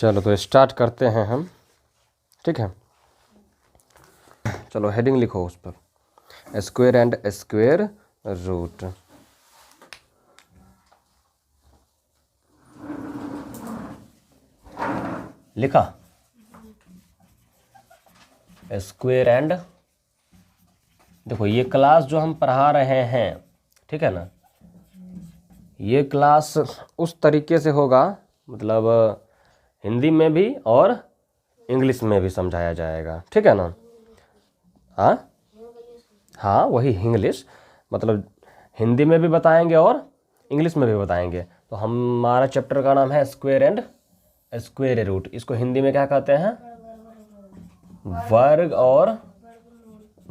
चलो तो स्टार्ट करते हैं हम, ठीक है। चलो हेडिंग लिखो उस पर, स्क्वायर एंड स्क्वायर रूट। लिखा स्क्वायर एंड, देखो ये क्लास जो हम पढ़ा रहे हैं, ठीक है ना, ये क्लास उस तरीके से होगा, मतलब हिंदी में भी और इंग्लिश में भी समझाया जाएगा, ठीक है ना। हाँ वही इंग्लिश, मतलब हिंदी में भी बताएंगे और इंग्लिश में भी बताएंगे। तो हमारा चैप्टर का नाम है स्क्वायर एंड स्क्वायर रूट। इसको हिंदी में क्या कहते हैं? वर्ग और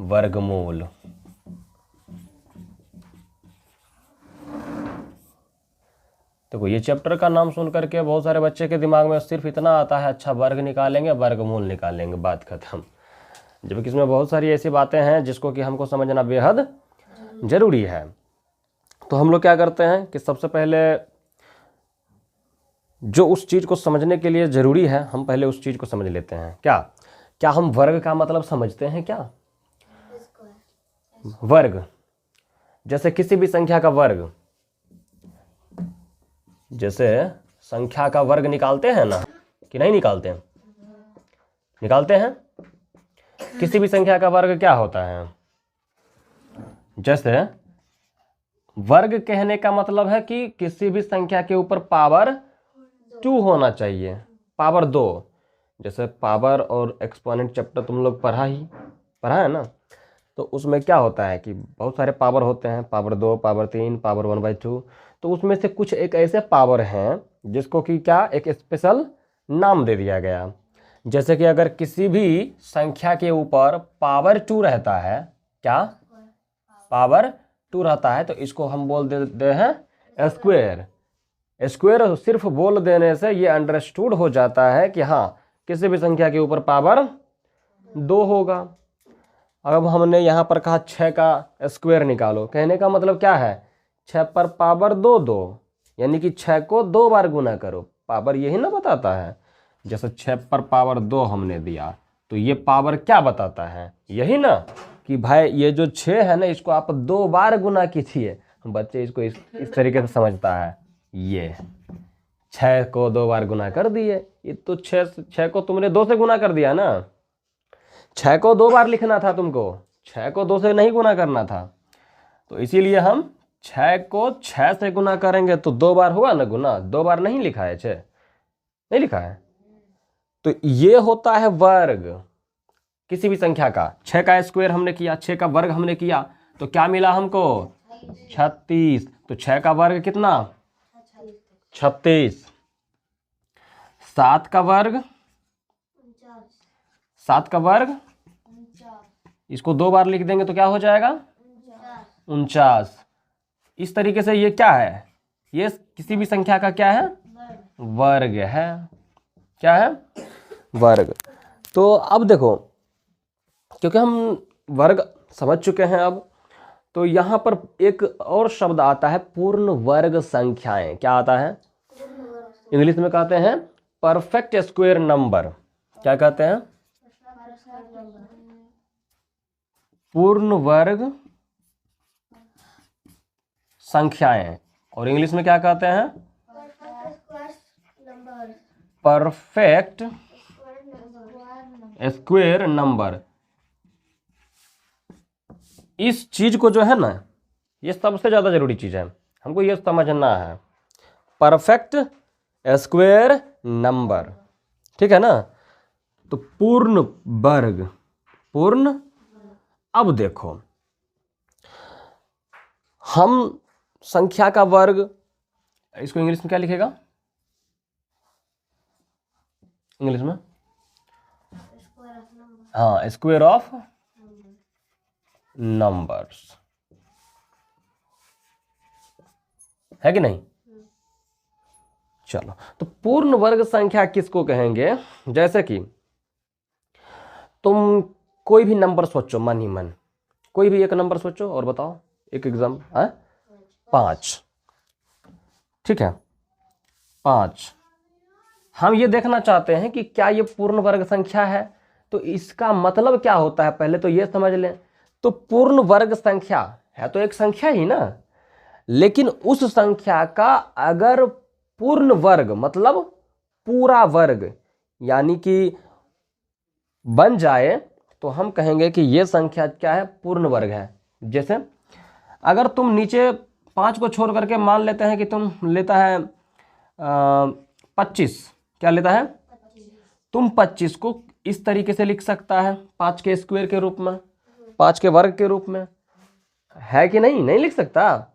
वर्गमूल। देखो ये चैप्टर का नाम सुन करके बहुत सारे बच्चे के दिमाग में सिर्फ इतना आता है, अच्छा वर्ग निकालेंगे, वर्गमूल निकालेंगे, बात खत्म। जबकि इसमें बहुत सारी ऐसी बातें हैं जिसको कि हमको समझना बेहद जरूरी है। तो हम लोग क्या करते हैं कि सबसे पहले जो उस चीज़ को समझने के लिए ज़रूरी है, हम पहले उस चीज़ को समझ लेते हैं। क्या हम वर्ग का मतलब समझते हैं क्या? वर्ग, जैसे किसी भी संख्या का वर्ग, जैसे संख्या का वर्ग निकालते हैं ना कि नहीं निकालते हैं? निकालते हैं। किसी भी संख्या का वर्ग क्या होता है? जैसे वर्ग कहने का मतलब है कि किसी भी संख्या के ऊपर पावर 2 होना चाहिए, पावर 2। जैसे पावर और एक्सपोनेंट चैप्टर तुम लोग पढ़ा है ना, तो उसमें क्या होता है कि बहुत सारे पावर होते हैं, पावर 2, पावर 3, पावर 1/2। तो उसमें से कुछ एक ऐसे पावर हैं जिसको कि क्या एक स्पेशल नाम दे दिया गया। जैसे कि अगर किसी भी संख्या के ऊपर पावर 2 रहता है, क्या पावर 2 रहता है, तो इसको हम बोल देते हैं स्क्वायर। स्क्वायर सिर्फ बोल देने से ये अंडरस्टूड हो जाता है कि हाँ किसी भी संख्या के ऊपर पावर 2 होगा। अब हमने यहाँ पर कहा 6 का स्क्वायर निकालो, कहने का मतलब क्या है? 6 पर पावर 2 दो, यानी कि 6 को 2 बार गुना करो, पावर यही ना बताता है। जैसे 6 पर पावर 2 हमने दिया, तो ये पावर क्या बताता है? यही ना कि भाई ये जो 6 है ना, इसको आप 2 बार गुना कीजिए। बच्चे इसको इस तरीके से समझता है, ये 6 को 2 बार गुना कर दिए, ये तो 6 को तुमने 2 से गुना कर दिया ना। 6 को 2 बार लिखना था तुमको, 6 को 2 से नहीं गुना करना था। तो इसीलिए हम 6 को 6 से गुना करेंगे तो 2 बार हुआ ना गुना, 2 बार नहीं लिखा है, 6 नहीं लिखा है। तो ये होता है वर्ग किसी भी संख्या का। 6 का स्क्वायर हमने किया, 6 का वर्ग हमने किया, तो क्या मिला हमको? 36। तो 6 का वर्ग कितना? 36। 7 का वर्ग, 7 का वर्ग, इसको 2 बार लिख देंगे तो क्या हो जाएगा? 49। इस तरीके से ये क्या है? ये किसी भी संख्या का क्या है? वर्ग है। क्या है? वर्ग। तो अब देखो, क्योंकि हम वर्ग समझ चुके हैं अब, तो यहाँ पर एक और शब्द आता है, पूर्ण वर्ग संख्याएं। क्या आता है? इंग्लिश में कहते हैं परफेक्ट स्क्वायर नंबर। क्या कहते हैं? पूर्ण वर्ग संख्याएं। और इंग्लिश में क्या कहते हैं? Perfect square number. इस चीज को जो है ना, ये सबसे ज्यादा जरूरी चीज है, हमको ये समझना है, परफेक्ट स्क्वायर नंबर, ठीक है ना। तो पूर्ण वर्ग, पूर्ण। अब देखो, हम संख्या का वर्ग, इसको इंग्लिश में क्या लिखेगा? इंग्लिश में हाँ, स्क्वायर ऑफ नंबर्स, है कि नहीं? चलो, तो पूर्ण वर्ग संख्या किसको कहेंगे? जैसे कि तुम कोई भी नंबर सोचो, मन ही मन कोई भी एक नंबर सोचो और बताओ एक एग्जाम है। 5, ठीक है, 5। हम ये देखना चाहते हैं कि क्या ये पूर्ण वर्ग संख्या है, तो इसका मतलब क्या होता है पहले तो ये समझ लें। तो पूर्ण वर्ग संख्या है तो एक संख्या ही ना, लेकिन उस संख्या का अगर पूर्ण वर्ग मतलब पूरा वर्ग यानी कि बन जाए तो हम कहेंगे कि ये संख्या क्या है, पूर्ण वर्ग है। जैसे अगर तुम नीचे 5 को छोड़ करके मान लेते हैं कि तुम लेता है 25, क्या लेता है, तुम 25 को इस तरीके से लिख सकता है 5 के स्क्वायर के रूप में, 5 के वर्ग के रूप में, है कि नहीं, नहीं लिख सकता,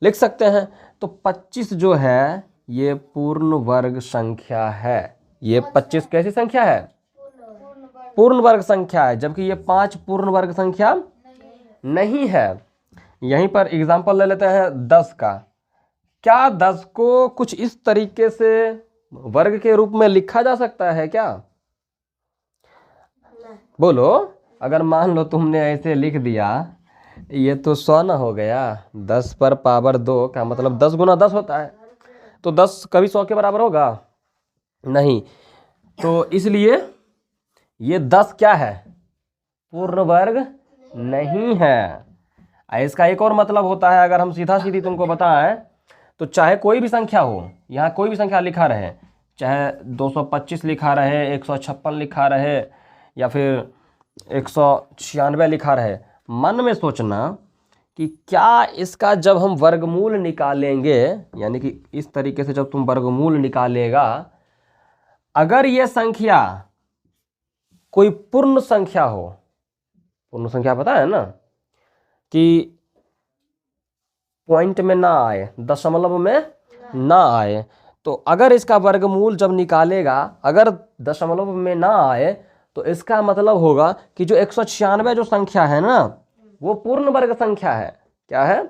लिख सकते हैं। तो 25 जो है ये पूर्ण वर्ग संख्या है। ये 25 कैसी संख्या है, पूर्ण वर्ग संख्या है, जबकि ये 5 पूर्ण वर्ग संख्या नहीं है। यहीं पर एग्जांपल ले लेते हैं 10 का। क्या 10 को कुछ इस तरीके से वर्ग के रूप में लिखा जा सकता है क्या, बोलो। अगर मान लो तुमने ऐसे लिख दिया, ये तो 100 ना हो गया, 10 पर पावर 2 का मतलब 10 गुना 10 होता है, तो 10 कभी 100 के बराबर होगा नहीं। तो इसलिए ये 10 क्या है, पूर्ण वर्ग नहीं है। इसका एक और मतलब होता है, अगर हम सीधा सीधी तुमको बताएं तो चाहे कोई भी संख्या हो, यहाँ कोई भी संख्या लिखा रहे, चाहे 225 लिखा रहे, 156 लिखा रहे, या फिर 196 लिखा रहे, मन में सोचना कि क्या इसका जब हम वर्गमूल निकालेंगे, यानी कि इस तरीके से जब तुम वर्गमूल निकालेगा, अगर ये संख्या कोई पूर्ण संख्या हो, पूर्ण संख्या पता है ना कि पॉइंट में ना आए, दशमलव में ना आए, तो अगर इसका वर्गमूल जब निकालेगा अगर दशमलव में ना आए तो इसका मतलब होगा कि जो 196 जो संख्या है ना वो पूर्ण वर्ग संख्या है। क्या है,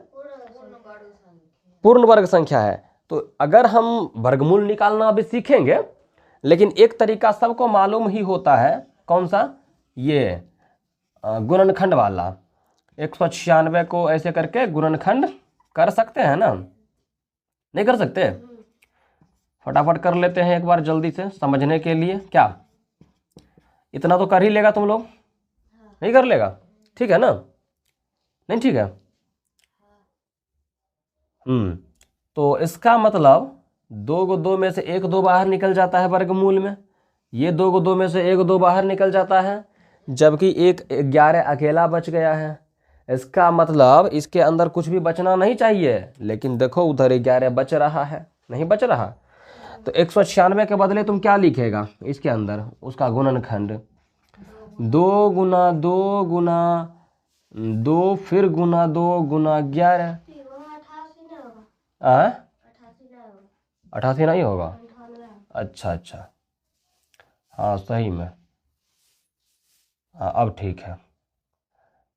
पूर्ण वर्ग संख्या है। तो अगर हम वर्गमूल निकालना अभी सीखेंगे, लेकिन एक तरीका सबको मालूम ही होता है, कौन सा, ये गुणनखंड वाला। 196 को ऐसे करके गुणनखंड कर सकते हैं ना, नहीं कर सकते, फटाफट कर लेते हैं एक बार जल्दी से समझने के लिए। क्या इतना तो कर ही लेगा तुम लोग, नहीं कर लेगा, ठीक है ना, नहीं ठीक है। तो इसका मतलब 2 को 2 में से 1 2 बाहर निकल जाता है वर्गमूल में, ये 2 को 2 में से 1 2 बाहर निकल जाता है, जबकि 11 अकेला बच गया है। इसका मतलब इसके अंदर कुछ भी बचना नहीं चाहिए, लेकिन देखो उधर 11 बच रहा है, नहीं बच रहा। तो 196 के बदले तुम क्या लिखेगा इसके अंदर, उसका गुणनखंड 2 गुना 2 गुना 2 फिर गुना 2 गुना 11। 88 नहीं होगा, अच्छा अच्छा, हाँ सही में, हाँ अब ठीक है।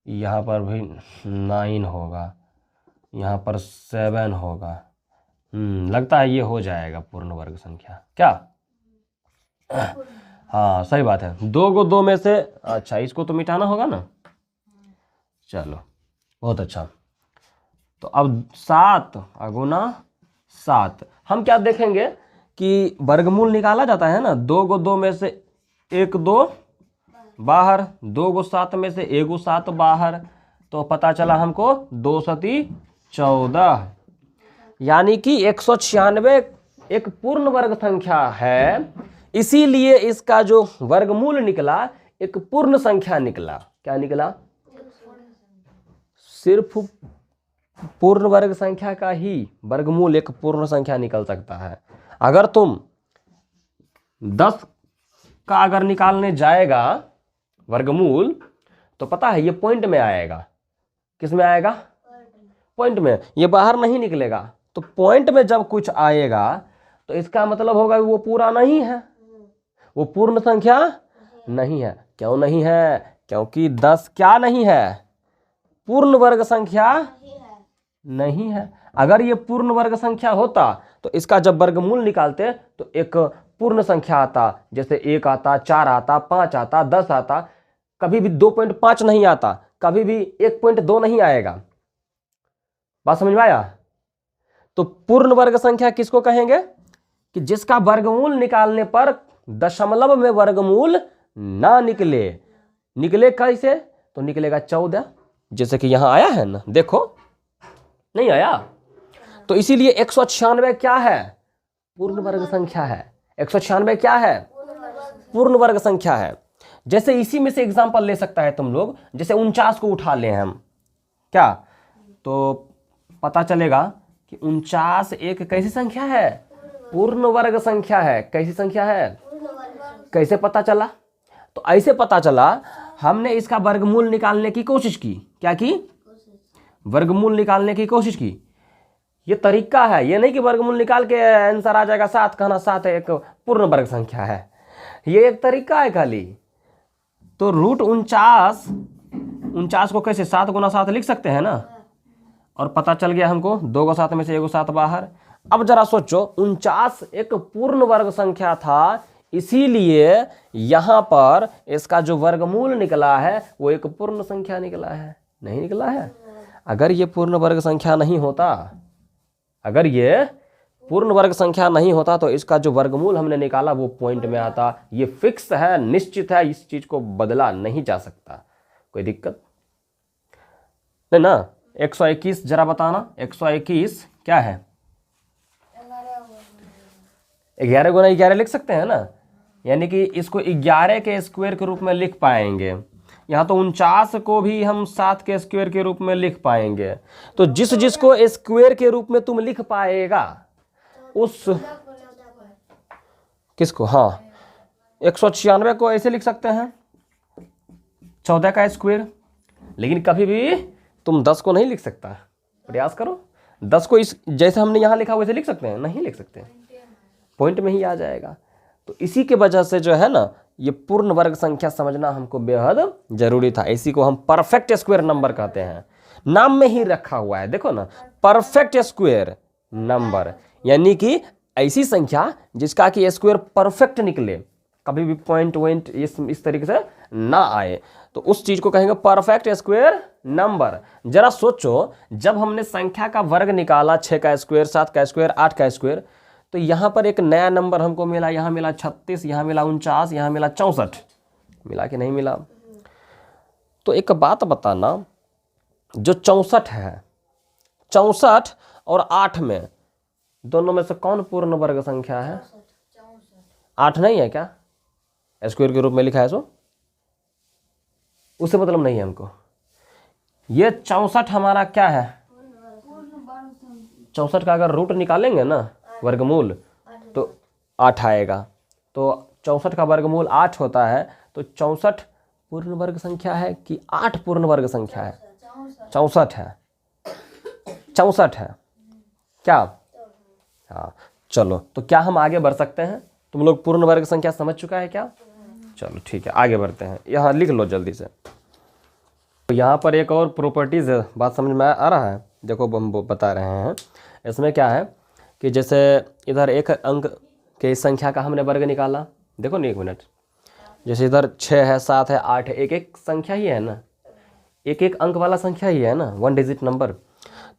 यहाँ पर भी 9 होगा, यहाँ पर 7 होगा। लगता है ये हो जाएगा पूर्ण वर्ग संख्या, क्या, हाँ सही बात है। 2 को 2 में से, अच्छा इसको तो मिटाना होगा ना, चलो बहुत अच्छा। तो अब 7 गुना 7, हम क्या देखेंगे कि वर्गमूल निकाला जाता है ना, 2 को 2 में से 1 2 बाहर, 2 को 7 में से 1 7 बाहर, तो पता चला हमको 2 सती 14, यानी कि 196 एक पूर्ण वर्ग संख्या है, इसीलिए इसका जो वर्गमूल निकला एक पूर्ण संख्या निकला। क्या निकला, सिर्फ पूर्ण वर्ग संख्या का ही वर्गमूल एक पूर्ण संख्या निकल सकता है। अगर तुम 10 का अगर निकालने जाएगा वर्गमूल, तो पता है ये पॉइंट में आएगा, किस में आएगा, पॉइंट में, ये बाहर नहीं निकलेगा। तो पॉइंट में जब कुछ आएगा तो इसका मतलब होगा वो पूरा नहीं है, वो पूर्ण संख्या नहीं है। क्यों नहीं है, क्योंकि 10 क्या नहीं है, पूर्ण वर्ग संख्या नहीं है। अगर ये पूर्ण वर्ग संख्या होता तो इसका जब वर्गमूल निकालते तो एक पूर्ण संख्या आता, जैसे 1 आता, 4 आता, 5 आता, 10 आता, कभी भी 2.5 नहीं आता, कभी भी 1.2 नहीं आएगा। बात समझ में आया। तो पूर्ण वर्ग संख्या किसको कहेंगे कि जिसका वर्गमूल निकालने पर दशमलव में वर्गमूल ना निकले। निकले कैसे? तो निकलेगा 14, जैसे कि यहां आया है ना, देखो नहीं आया। तो इसीलिए 196 क्या है? पूर्ण वर्ग संख्या है। 196 क्या है? पूर्ण वर्ग संख्या है। जैसे इसी में से एग्जांपल ले सकता है तुम लोग, जैसे 49 को उठा ले हम, क्या तो पता चलेगा कि 49 एक कैसी संख्या है? पूर्ण वर्ग संख्या है। कैसी संख्या है? कैसे पता चला? तो ऐसे पता चला, हमने इसका वर्गमूल निकालने की कोशिश की। क्या की? वर्गमूल निकालने की कोशिश की। ये तरीका है, ये नहीं कि वर्गमूल निकाल के आंसर आ जाएगा 7, कहना 7 एक पूर्ण वर्ग संख्या है। ये एक तरीका है खाली। तो रूट 49 को कैसे 7 गुना 7 लिख सकते हैं ना, और पता चल गया हमको 2 को 7 में से 1 को 7 बाहर। अब जरा सोचो, 49 एक पूर्ण वर्ग संख्या था, इसीलिए यहां पर इसका जो वर्गमूल निकला है वो एक पूर्ण संख्या निकला है। नहीं निकला है? अगर ये पूर्ण वर्ग संख्या नहीं होता, अगर ये पूर्ण वर्ग संख्या नहीं होता तो इसका जो वर्गमूल हमने निकाला वो पॉइंट में आता। ये फिक्स है, निश्चित है, इस चीज को बदला नहीं जा सकता। कोई दिक्कत नहीं ना? 121 जरा बताना, 121 क्या है? 11 गुना 11 लिख सकते हैं ना, यानी कि इसको 11 के स्क्वायर के रूप में लिख पाएंगे। यहाँ तो 49 को भी हम 7 के स्क्वायर के रूप में लिख पाएंगे। तो जिस जिसको स्क्वायर के रूप में तुम लिख पाएगा उस किसको, हाँ 196 को ऐसे लिख सकते हैं 14 का स्क्वायर। लेकिन कभी भी तुम 10 को नहीं लिख सकता। प्रयास करो, 10 को इस जैसे हमने यहाँ लिखा वैसे लिख सकते हैं? नहीं लिख सकते, पॉइंट में ही आ जाएगा। तो इसी के वजह से जो है ना, ये पूर्ण वर्ग संख्या समझना हमको बेहद जरूरी था। इसी को हम परफेक्ट स्क्वायर नंबर कहते हैं, नाम में ही रखा हुआ है। देखो ना, परफेक्ट स्क्वायर नंबर, यानी कि ऐसी संख्या जिसका कि स्क्वायर परफेक्ट निकले, कभी भी पॉइंट वॉइंट इस तरीके से ना आए, तो उस चीज को कहेंगे परफेक्ट स्क्वायर नंबर। जरा सोचो, जब हमने संख्या का वर्ग निकाला, 6 का स्क्वायर, 7 का स्क्वायर, 8 का स्क्वायर, तो यहाँ पर एक नया नंबर हमको मिला। यहाँ मिला 36, यहाँ मिला 49, यहाँ मिला 64। मिला कि नहीं मिला? तो एक बात बताना, जो 64 है, 64 और 8 में दोनों में से कौन पूर्ण वर्ग संख्या है? 8 नहीं है क्या? स्क्वायर के रूप में लिखा है, सो उससे मतलब नहीं है हमको। ये 64 हमारा क्या है? 64 का अगर रूट निकालेंगे ना, वर्गमूल, तो 8 आएगा। तो 64 का वर्गमूल 8 होता है। तो 64 पूर्ण वर्ग संख्या है कि 8 पूर्ण वर्ग संख्या है? 64 है। 64 है क्या? हाँ, चलो, तो क्या हम आगे बढ़ सकते हैं? तुम लोग पूर्ण वर्ग संख्या समझ चुका है क्या? चलो ठीक है, आगे बढ़ते हैं। यहाँ लिख लो जल्दी से। तो यहाँ पर एक और प्रॉपर्टीज है, बात समझ में आ रहा है? देखो हम बता रहे हैं। इसमें क्या है कि जैसे इधर एक अंक के इस संख्या का हमने वर्ग निकाला। देखो नहीं, 1 मिनट, जैसे इधर 6 है, 7 है, 8 है, एक एक संख्या ही है ना, एक एक अंक वाला संख्या ही है ना, 1 डिजिट नंबर।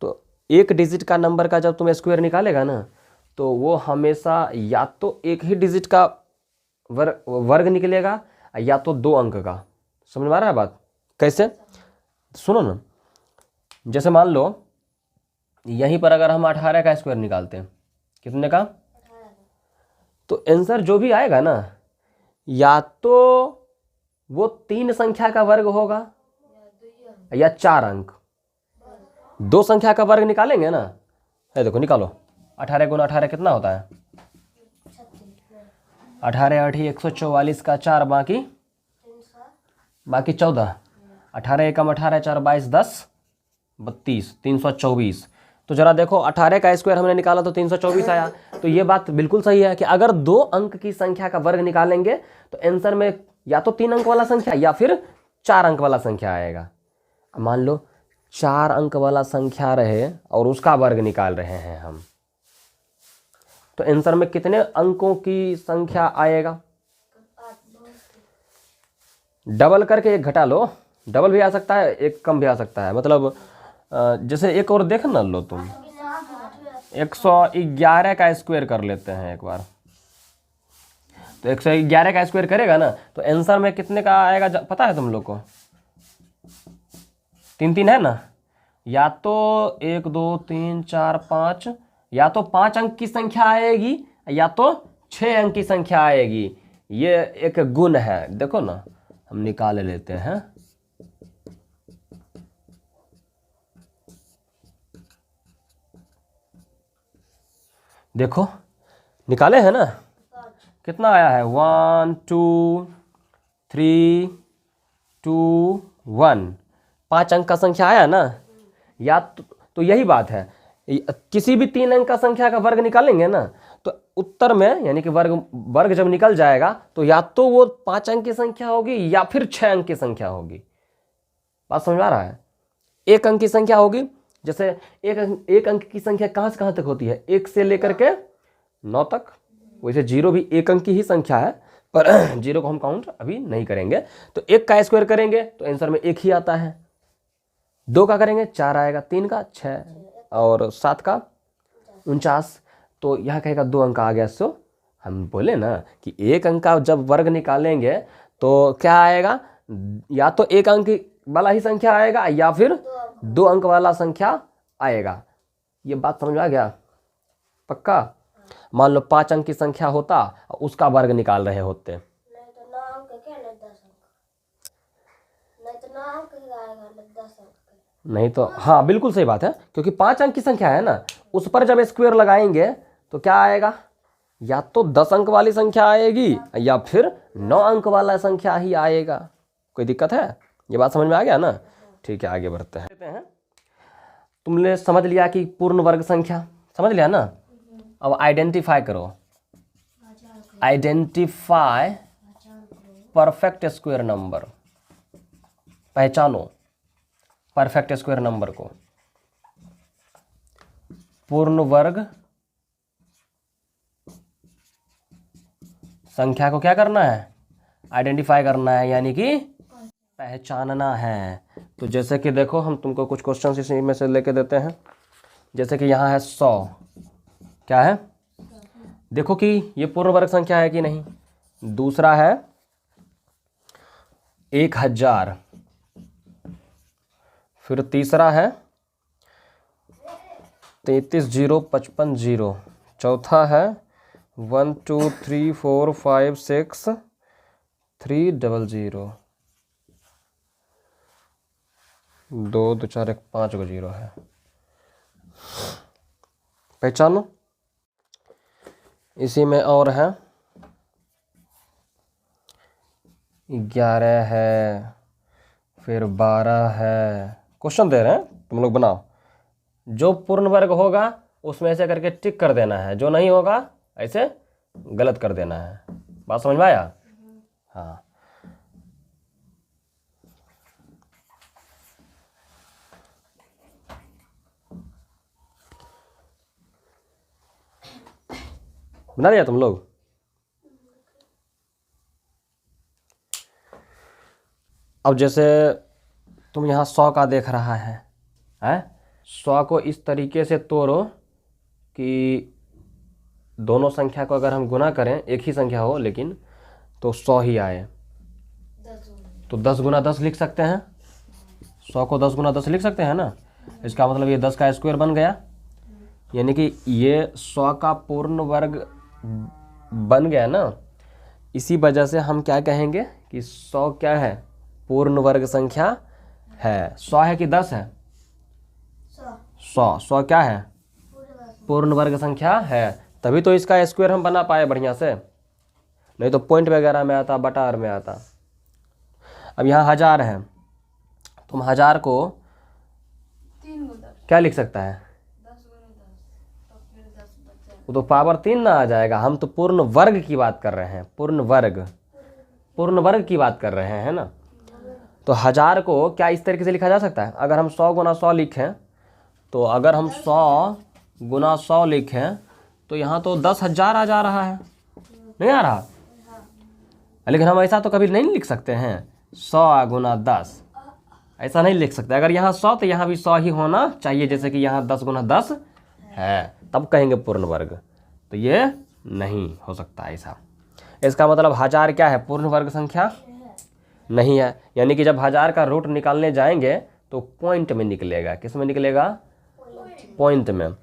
तो 1 डिजिट का नंबर का जब तुम स्क्वायर निकालेगा ना, तो वो हमेशा या तो एक ही डिजिट का वर्ग निकलेगा या तो 2 अंक का। समझ में आ रहा है बात? कैसे? सुनो ना, जैसे मान लो यहीं पर अगर हम 18 का स्क्वायर निकालते हैं, कितने का? तो आंसर जो भी आएगा ना, या तो वो 3 संख्या का वर्ग होगा या 4 अंक। 2 संख्या का वर्ग निकालेंगे ना, है देखो निकालो, 18 गुना 18 कितना होता है? 18 8 144 का 4 बाकी 14। 18 एकम 18 4 22 10 32 324। तो जरा देखो, 18 का स्क्वायर हमने निकाला तो 324 आया। तो ये बात बिल्कुल सही है कि अगर 2 अंक की संख्या का वर्ग निकालेंगे तो आंसर में या तो 3 अंक वाला संख्या या फिर 4 अंक वाला संख्या आएगा। मान लो 4 अंक वाला संख्या रहे और उसका वर्ग निकाल रहे हैं हम, तो आंसर में कितने अंकों की संख्या आएगा? डबल करके एक घटा लो, डबल भी आ सकता है, एक कम भी आ सकता है। मतलब जैसे एक और देख ना लो तुम, 111 का स्क्वायर कर लेते हैं एक बार। तो 111 का स्क्वायर करेगा ना तो आंसर में कितने का आएगा पता है तुम लोग को? 3 3 है ना, या तो 1 2 3 4 5, या तो 5 अंक की संख्या आएगी या तो 6 अंक की संख्या आएगी। ये एक गुण है, देखो ना हम निकाल लेते हैं। देखो निकाले हैं ना, कितना आया है? 1 2 3 2 1, 5 अंक का संख्या आया ना। या तो यही बात है, किसी भी 3 अंक का संख्या का वर्ग निकालेंगे ना तो उत्तर में यानी कि वर्ग जब निकल जाएगा तो या तो वो 5 अंक की संख्या होगी या फिर 6 अंक की संख्या होगी। बात समझ आ रहा है? 1 अंक की संख्या होगी, जैसे एक अंक की संख्या कहाँ से कहाँ तक होती है? 1 से लेकर के 9 तक। वैसे 0 भी 1 अंक की ही संख्या है, पर 0 को हम काउंट अभी नहीं करेंगे। तो 1 का स्क्वायर करेंगे तो आंसर में 1 ही आता है। 2 का करेंगे 4 आएगा, 3 का 6 और 7 का 49। तो यह कहेगा 2 अंक आ गया। सो हम बोले ना कि 1 अंक का जब वर्ग निकालेंगे तो क्या आएगा? या तो 1 अंक वाला ही संख्या आएगा या फिर 2 अंक वाला संख्या आएगा। ये बात समझ में आ गया? पक्का? मान लो 5 अंक की संख्या होता और उसका वर्ग निकाल रहे होते, नहीं तो हाँ बिल्कुल सही बात है, क्योंकि 5 अंक की संख्या है ना, उस पर जब स्क्वायर लगाएंगे तो क्या आएगा? या तो 10 अंक वाली संख्या आएगी या फिर 9 अंक वाला संख्या ही आएगा। कोई दिक्कत है? ये बात समझ में आ गया ना? ठीक है, आगे बढ़ते हैं। तुमने समझ लिया कि पूर्ण वर्ग संख्या, समझ लिया ना? अब आइडेंटिफाई करो, आइडेंटिफाई परफेक्ट स्क्वायर नंबर, पहचानो परफेक्ट स्क्वायर नंबर को। पूर्ण वर्ग संख्या को क्या करना है? आइडेंटिफाई करना है, यानी कि पहचानना है। तो जैसे कि देखो हम तुमको कुछ क्वेश्चन इसी में से लेके देते हैं। जैसे कि यहाँ है 100, क्या है? देखो कि ये पूर्ण वर्ग संख्या है कि नहीं। दूसरा है 1000, फिर तीसरा है 33 0 55 0, चौथा है 1 2 3 4 5 6 300, 2 2 4 1 5 को 0 है। पहचानो। इसी में और है 11 है, फिर 12 है। क्वेश्चन दे रहे हैं, तुम लोग बनाओ। जो पूर्ण वर्ग होगा उसमें ऐसे करके टिक कर देना है, जो नहीं होगा ऐसे गलत कर देना है। बात समझ में आया? हाँ। बना लिया तुम लोग? अब जैसे तुम यहाँ 100 का देख रहा है, 100 को इस तरीके से तोड़ो कि दोनों संख्या को अगर हम गुना करें, एक ही संख्या हो लेकिन, तो 100 ही आए। तो 10 गुना 10 लिख सकते हैं। 100 को 10 गुना 10 लिख सकते हैं ना। इसका मतलब ये 10 का स्क्वायर बन गया, यानी कि ये 100 का पूर्ण वर्ग बन गया ना। इसी वजह से हम क्या कहेंगे कि 100 क्या है? पूर्ण वर्ग संख्या है। 100 है कि 10 है? 100 क्या है? पूर्ण वर्ग संख्या है। तभी तो इसका स्क्वायर हम बना पाए बढ़िया से, नहीं तो पॉइंट वगैरह में आता, बटार में आता। अब यहाँ 1000 है, तुम 1000 को क्या लिख सकता है? वो तो पावर 3 ना आ जाएगा। हम तो पूर्ण वर्ग की बात कर रहे हैं, पूर्ण वर्ग की बात कर रहे हैं ना। तो 1000 को क्या इस तरीके से लिखा जा सकता है? अगर हम 100 गुना 100 लिखें, तो अगर हम 100 गुना 100 लिखें तो यहाँ तो 10,000 आ जा रहा है, नहीं आ रहा? लेकिन हम ऐसा तो कभी नहीं लिख सकते हैं 100 गुना 10, ऐसा नहीं लिख सकते। अगर यहाँ 100 तो यहाँ भी 100 ही होना चाहिए, जैसे कि यहाँ 10 गुना 10 है, तब कहेंगे पूर्ण वर्ग। तो ये नहीं हो सकता ऐसा। इसका मतलब 1000 क्या है, पूर्ण वर्ग संख्या नहीं है। यानी कि जब 1000 का रूट निकालने जाएंगे तो पॉइंट में निकलेगा। किस में निकलेगा, पॉइंट में।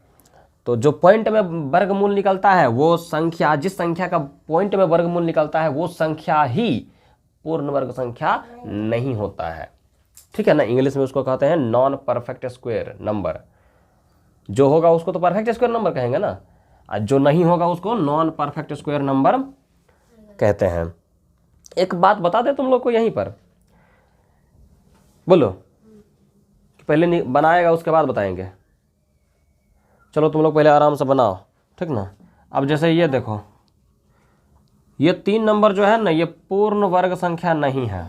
तो जो पॉइंट में वर्गमूल निकलता है वो संख्या, जिस संख्या का पॉइंट में वर्गमूल निकलता है वो संख्या ही पूर्ण वर्ग संख्या नहीं होता है। ठीक है ना, इंग्लिश में उसको कहते हैं नॉन परफेक्ट स्क्वायर नंबर। जो होगा उसको तो परफेक्ट स्क्वायर नंबर कहेंगे ना, और जो नहीं होगा उसको नॉन परफेक्ट स्क्वायर नंबर कहते हैं। एक बात बता दे तुम लोग को यहीं पर, बोलो कि पहले बनाएगा उसके बाद बताएंगे। चलो तुम लोग पहले आराम से बनाओ, ठीक ना। अब जैसे ये देखो, ये 3 नंबर जो है ना, ये पूर्ण वर्ग संख्या नहीं है।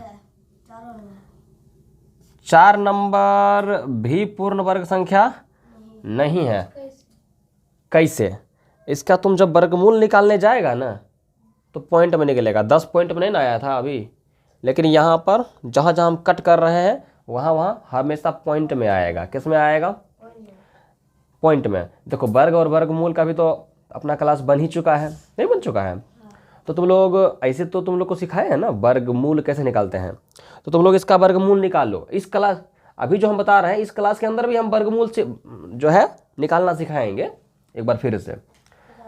4 नंबर भी पूर्ण वर्ग संख्या नहीं है। कैसे, इसका तुम जब वर्गमूल निकालने जाएगा ना तो पॉइंट में निकलेगा। 10 पॉइंट में नहीं ना आया था अभी, लेकिन यहाँ पर जहाँ जहाँ हम कट कर रहे हैं वहाँ वहाँ हमेशा पॉइंट में आएगा। किस में आएगा, पॉइंट में। देखो वर्ग और वर्गमूल का भी तो अपना क्लास बन ही चुका है, नहीं बन चुका है? तो तुम लोग ऐसे तो तुम लोग को सिखाए हैं ना वर्गमूल कैसे निकालते हैं। तो तुम लोग इसका वर्गमूल निकालो। इस क्लास अभी जो हम बता रहे हैं इस क्लास के अंदर भी हम वर्गमूल से जो है निकालना सिखाएंगे एक बार फिर से,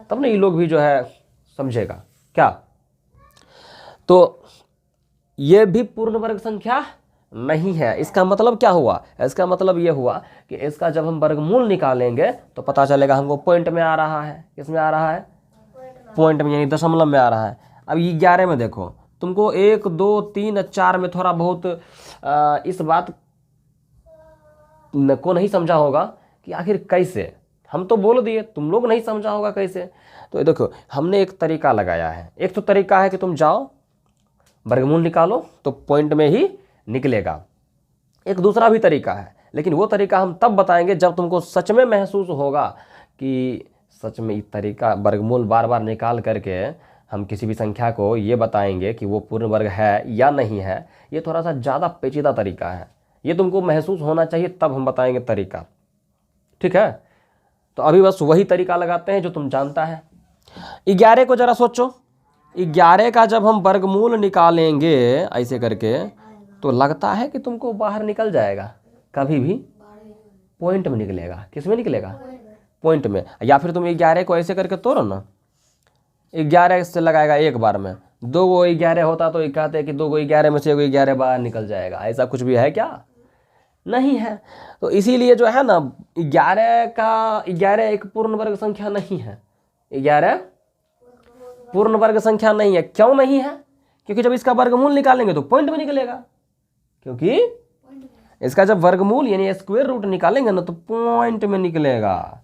तब ना ये लोग भी जो है समझेगा क्या। तो ये भी पूर्ण वर्ग संख्या नहीं है। इसका मतलब क्या हुआ, इसका मतलब ये हुआ कि इसका जब हम वर्गमूल निकालेंगे तो पता चलेगा हमको पॉइंट में आ रहा है। किस में आ रहा है, पॉइंट में, यानी दशमलव में आ रहा है। अब ये 11 में देखो, तुमको 1 2 3 4 में थोड़ा बहुत इस बात को नहीं समझा होगा कि आखिर कैसे। हम तो बोल दिए, तुम लोग नहीं समझा होगा कैसे। तो देखो हमने एक तरीका लगाया है। एक तो तरीका है कि तुम जाओ वर्गमूल निकालो तो पॉइंट में ही निकलेगा। एक दूसरा भी तरीका है, लेकिन वो तरीका हम तब बताएंगे जब तुमको सच में महसूस होगा कि सच में इस तरीका वर्गमूल बार बार निकाल करके हम किसी भी संख्या को ये बताएंगे कि वो पूर्ण वर्ग है या नहीं है। ये थोड़ा सा ज़्यादा पेचीदा तरीका है, ये तुमको महसूस होना चाहिए, तब हम बताएंगे तरीका। ठीक है, तो अभी बस वही तरीका लगाते हैं जो तुम जानता है। 11 को जरा सोचो, 11 का जब हम वर्गमूल निकालेंगे ऐसे करके तो लगता है कि तुमको बाहर निकल जाएगा, कभी भी पॉइंट में निकलेगा। किस में निकलेगा, पॉइंट में। या फिर तुम 11 को ऐसे करके तोड़ो ना, 11 से लगाएगा एक बार में। 2 गो 11 होता तो ये कहते हैं कि 2 गो 11 में से 1 11 बाहर निकल जाएगा। ऐसा कुछ भी है क्या, नहीं है। तो इसीलिए जो है ना 11 एक पूर्ण वर्ग संख्या नहीं है। 11 पूर्ण वर्ग संख्या नहीं है। क्यों नहीं है, क्योंकि जब इसका वर्गमूल निकालेंगे तो पॉइंट में निकलेगा। क्योंकि इसका जब वर्गमूल यानी स्क्वायर रूट निकालेंगे ना तो पॉइंट में निकलेगा।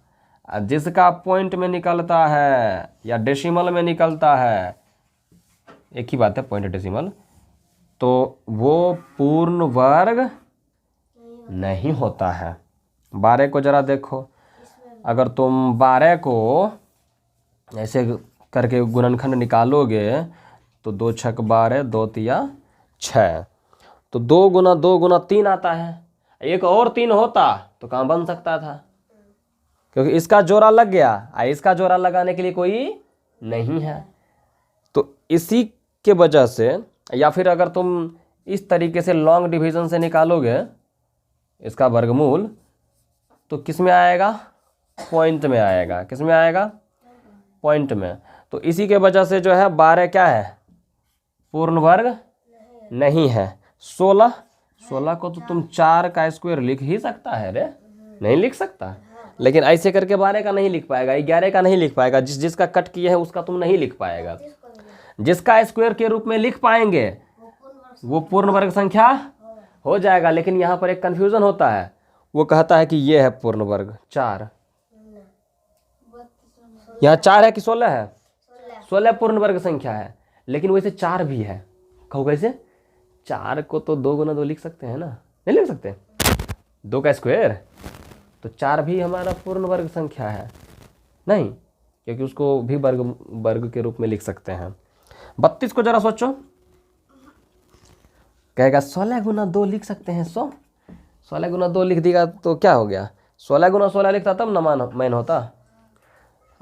जिसका पॉइंट में निकलता है या डेसिमल में निकलता है, एक ही बात है पॉइंट डेसिमल, तो वो पूर्ण वर्ग नहीं होता है। 12 को जरा देखो, अगर तुम 12 को ऐसे करके गुणनखंड निकालोगे तो 2 छक 12, 2 तिया 6, तो 2 गुना 2 गुना 3 आता है। एक और 3 होता तो काम बन सकता था, क्योंकि इसका जोड़ा लग गया, इसका जोड़ा लगाने के लिए कोई नहीं है। तो इसी के वजह से, या फिर अगर तुम इस तरीके से लॉन्ग डिवीजन से निकालोगे इसका वर्गमूल तो किस में आएगा, पॉइंट में आएगा। किस में आएगा, पॉइंट में। तो इसी के वजह से जो है 12 क्या है, पूर्ण वर्ग नहीं है। 16 को तो तुम 4 का स्क्वायर लिख ही सकता है रे, नहीं लिख सकता, लेकिन ऐसे करके 12 का नहीं लिख पाएगा, 11 का नहीं लिख पाएगा। जिसका कट किए है उसका तुम नहीं लिख पाएगा। जिसका स्क्वायर के रूप में लिख पाएंगे वो पूर्ण वर्ग संख्या हो जाएगा। लेकिन यहाँ पर एक कंफ्यूजन होता है, वो कहता है कि ये है पूर्ण वर्ग 4। यहाँ 4 है कि 16 है, 16 पूर्ण वर्ग संख्या है, लेकिन वैसे 4 भी है। कहो कैसे, 4 को तो 2 गुना 2 लिख सकते हैं ना, नहीं लिख सकते, 2 का स्क्वायर, तो 4 भी हमारा पूर्ण वर्ग संख्या है नहीं, क्योंकि उसको भी वर्ग के रूप में लिख सकते हैं। 32 को जरा सोचो, कहेगा 16 गुना 2 लिख सकते हैं 100। 16 गुना 2 लिख देगा तो क्या हो गया, 16 गुना 16 लिखता तब ना मैन होता।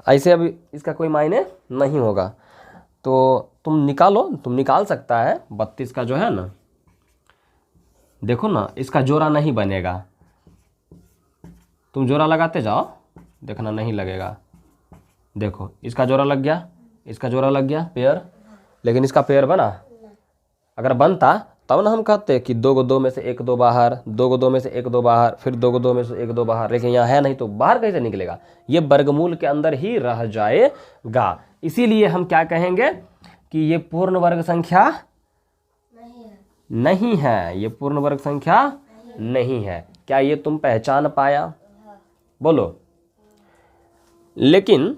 ऐसे अभी इसका कोई मायने नहीं होगा। तो तुम निकालो, तुम निकाल सकता है 32 का जो है ना, देखो ना इसका जोड़ा नहीं बनेगा, तुम जोड़ा लगाते जाओ, देखना नहीं लगेगा। देखो इसका जोड़ा लग गया, इसका जोड़ा लग गया पेयर, लेकिन इसका पेयर बना। अगर बनता तब ना हम कहते कि 2 को 2 में से 1 2 बाहर, 2 को 2 में से 1 2 बाहर, फिर 2 को 2 में से 1 2 बाहर, लेकिन यहाँ है नहीं तो बाहर कैसे निकलेगा, ये वर्गमूल के अंदर ही रह जाएगा। इसीलिए हम क्या कहेंगे कि ये पूर्ण वर्ग संख्या नहीं है, ये पूर्ण वर्ग संख्या नहीं है। क्या ये तुम पहचान पाया? बोलो। लेकिन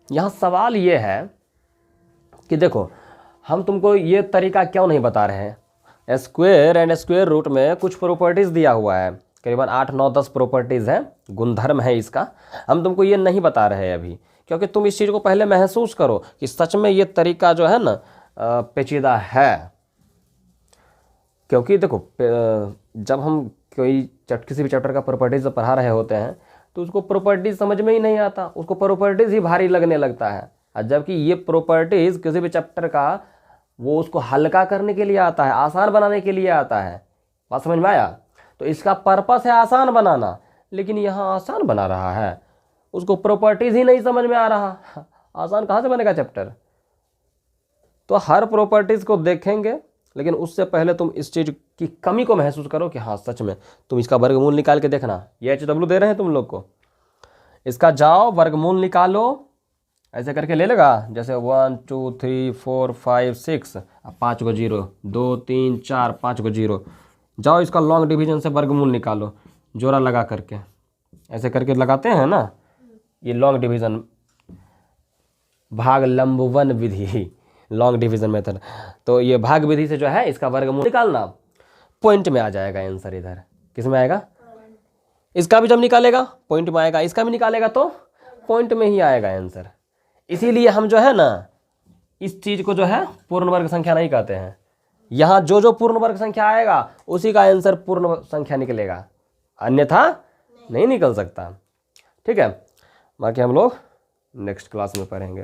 यहाँ सवाल ये है कि देखो हम तुमको ये तरीका क्यों नहीं बता रहे हैं। स्क्वायर एंड स्क्वायर रूट में कुछ प्रॉपर्टीज़ दिया हुआ है, करीबन 8 9 10 प्रॉपर्टीज़ हैं, गुणधर्म है इसका। हम तुमको ये नहीं बता रहे हैं अभी, क्योंकि तुम इस चीज़ को पहले महसूस करो कि सच में ये तरीका जो है ना पेचीदा है। क्योंकि देखो जब हम कोई किसी भी चैप्टर का प्रॉपर्टीज़ पढ़ा रहे होते हैं तो उसको प्रॉपर्टीज़ समझ में ही नहीं आता, उसको प्रॉपर्टीज़ ही भारी लगने लगता है। और जबकि ये प्रॉपर्टीज़ किसी भी चैप्टर का वो उसको हल्का करने के लिए आता है, आसान बनाने के लिए आता है। बात समझ में आया? तो इसका पर्पस है आसान बनाना, लेकिन यहाँ आसान बना रहा है, उसको प्रॉपर्टीज़ ही नहीं समझ में आ रहा, आसान कहाँ से बनेगा चैप्टर। तो हर प्रॉपर्टीज़ को देखेंगे, लेकिन उससे पहले तुम इस चीज़ की कमी को महसूस करो कि हाँ सच में तुम इसका वर्गमूल निकाल के देखना। ये HW दे रहे हैं तुम लोग को, इसका जाओ वर्गमूल निकालो, ऐसे करके ले लेगा जैसे 1 2 3 4 5 6, 5 को 0, 2 3 4 5 को 0। जाओ इसका लॉन्ग डिवीजन से वर्गमूल निकालो, जोड़ा लगा करके, ऐसे करके लगाते हैं ना, ये लॉन्ग डिवीजन, भाग लंबवन विधि, लॉन्ग डिवीजन मेथड। तो ये भाग विधि से जो है इसका वर्गमूल निकालना, पॉइंट में आ जाएगा आंसर। इधर किस में आएगा? इसका भी जब निकालेगा पॉइंट में आएगा, इसका भी निकालेगा तो पॉइंट में ही आएगा आंसर। इसीलिए हम जो है ना इस चीज़ को जो है पूर्ण वर्ग संख्या नहीं कहते हैं। यहाँ जो जो पूर्ण वर्ग संख्या आएगा उसी का आंसर पूर्ण संख्या निकलेगा, अन्यथा नहीं निकल सकता। ठीक है, बाकी हम लोग नेक्स्ट क्लास में पढ़ेंगे।